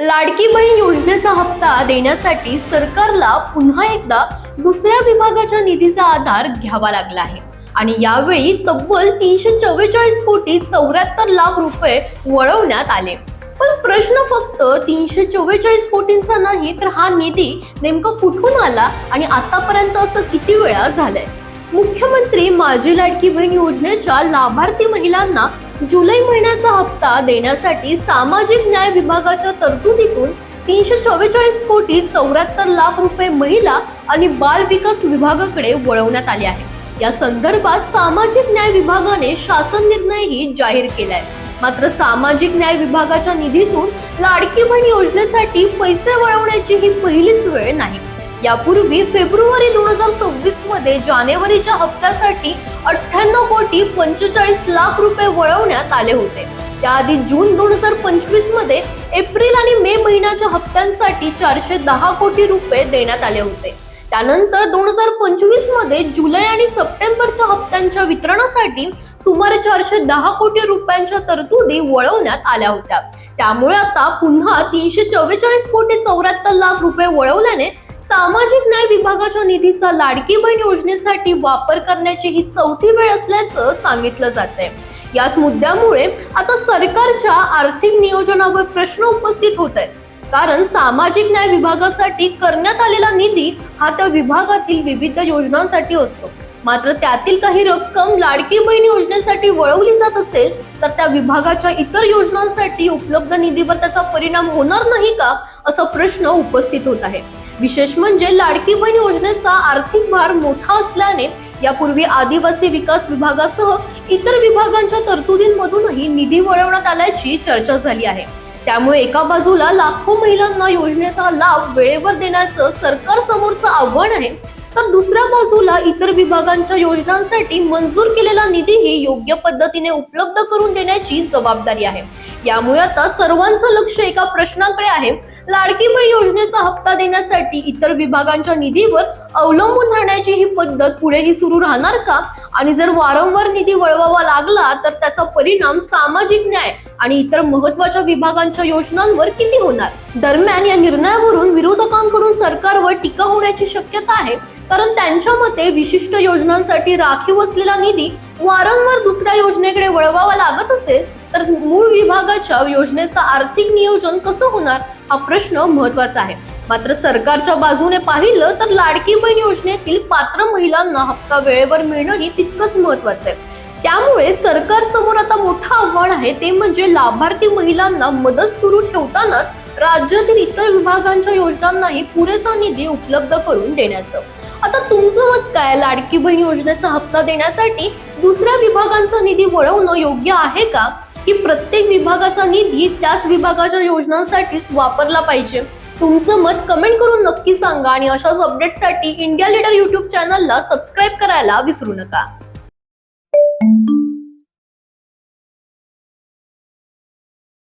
लाडकी बहीण योजनेचा हप्ता देण्यासाठी सरकारला पुन्हा एकदा दुसऱ्या विभागाच्या निधीचा आधार घ्यावा लागला आहे आणि यावेळी तब्बल 344 कोटी 74 लाख रुपये वळवण्यात आले। पण प्रश्न फक्त 344 कोटींचा नाही, तर हा निधी नेमका कुठून आला आणि आतापर्यंत असं किती वेळा झालंय। मुख्यमंत्री माझी लाडकी बहीण योजनेच्या लाभार्थी महिलांना जुलै महिन्याचा हप्ता देण्यासाठी सामाजिक न्याय विभागाच्या तरतुदीतून 344 कोटी 74 लाख रुपये महिला आणि बाल विकास विभागाकडे वळवण्यात आले आहे। या संदर्भात सामाजिक न्याय विभागाने शासन निर्णयही जाहीर केलाय। मात्र सामाजिक न्याय विभागाच्या निधीतून लाडकी बहीण योजनेसाठी पैसे वळवण्याची ही पहिलीच वेळ नाही। यापूर्वी फेब्रुवारी 2026 मध्ये जानेवारीच्या हप्त्यासाठी 98 कोटी 45 लाख रुपये वळवण्यात आले होते। त्याआधी जून 2025 मध्ये एप्रिल आणि मे महिन्याच्या हप्त्यांसाठी 410 कोटी रुपये देण्यात आले होते। त्यानंतर 2025 मध्ये जुलै आणि सप्टेंबरच्या हप्त्यांच्या वितरणासाठी सुमारे 410 कोटी रुपयांच्या तरतुदी वळवण्यात आल्या होत्या। त्यामुळे आता पुन्हा 344 कोटी 74 लाख रुपये वळवल्याने सामाजिक न्याय विभागाच्या निधीचा लाडकी बहीण योजनेसाठी वापर करण्याची ही चौथी वेळ असल्याचं सांगितलं जातंय। याच मुद्द्यामुळे आता सरकारच्या आर्थिक नियोजनावर प्रश्न उपस्थित होत आहेत, कारण सामाजिक न्याय विभागासाठी करण्यात आलेला निधी हा त्या विभागातील विविध योजनांसाठी असतो। मात्र त्यातील काही रक्कम लाडकी बहीण योजनेसाठी वळवली जात असेल तर त्या विभागाच्या इतर योजनांसाठी उपलब्ध निधीवर त्याचा परिणाम होणार नाही का, असा प्रश्न उपस्थित होत आहे। विशेष म्हणजे लाडकी बहीण योजनेचा आर्थिक भार मोठा असल्याने यापूर्वी आदिवासी विकास विभागासह इतर विभागांच्या तरतुदींमधूनही निधी वळवण्यात आल्याची चर्चा झाली आहे। त्यामुळे एका बाजूला लाखो महिलांना योजनेचा लाभ वेळेवर देण्याचं सरकार समोरचं आव्हान आहे, तर दुसऱ्या बाजूला इतर विभागांच्या योजनांसाठी मंजूर केलेला निधीही योग्य पद्धतीने उपलब्ध करून देण्याची जबाबदारी आहे। यामुळे आता सर्वांचं लक्ष एका प्रश्नाकडे आहे, लाडकी बहीण योजनेचा हप्ता देण्यासाठी इतर विभागांच्या निधीवर अवलंबून राहण्याची ही पद्धत पुढेही सुरू राहणार का, आणि जर वारंवार निधी वळवावा लागला तर त्याचा परिणाम सामाजिक न्याय आणि इतर महत्त्वाच्या विभागांच्या योजनांवर किती होणार। दरम्यान या निर्णयावरून विरोधकांकडून सरकारवर टीका होण्याची शक्यता आहे, कारण त्यांच्या मते विशिष्ट योजनांसाठी राखीव असलेला निधी वारंवार दुसऱ्या योजनेकडे वळवावा लागत असेल तर मूळ विभागाच्या योजनेचं आर्थिक नियोजन कसं होणार, हा प्रश्न महत्त्वाचा आहे। मात्र सरकारच्या बाजूने पाहिलं तर लाडकी बहीण योजनेतील पात्र महिलांना हप्ता वेळेवर मिळणं ही तितकंच महत्त्वाचं आहे। त्यामुळे सरकार समोर आता मोठं आव्हान आहे, ते म्हणजे लाभार्थी महिलांना मदत सुरू ठेवतानाच राज्यातील इतर विभागांच्या योजनांनाही पुरेसा निधी उपलब्ध करून देण्याचं। आता तुमचं मत काय? लाडकी बहीण योजनेचा हप्ता देण्यासाठी दुसऱ्या विभागांचा निधी वळवणं योग्य आहे का, की प्रत्येक विभागाचा निधी त्याच विभागाच्या योजनांसाठीच वापरला पाहिजे? तुमचं मत कमेंट करून नक्की सांगा आणि अशाच अपडेट्ससाठी इंडिया लीडर YouTube चॅनलला सबस्क्राईब करायला विसरू नका।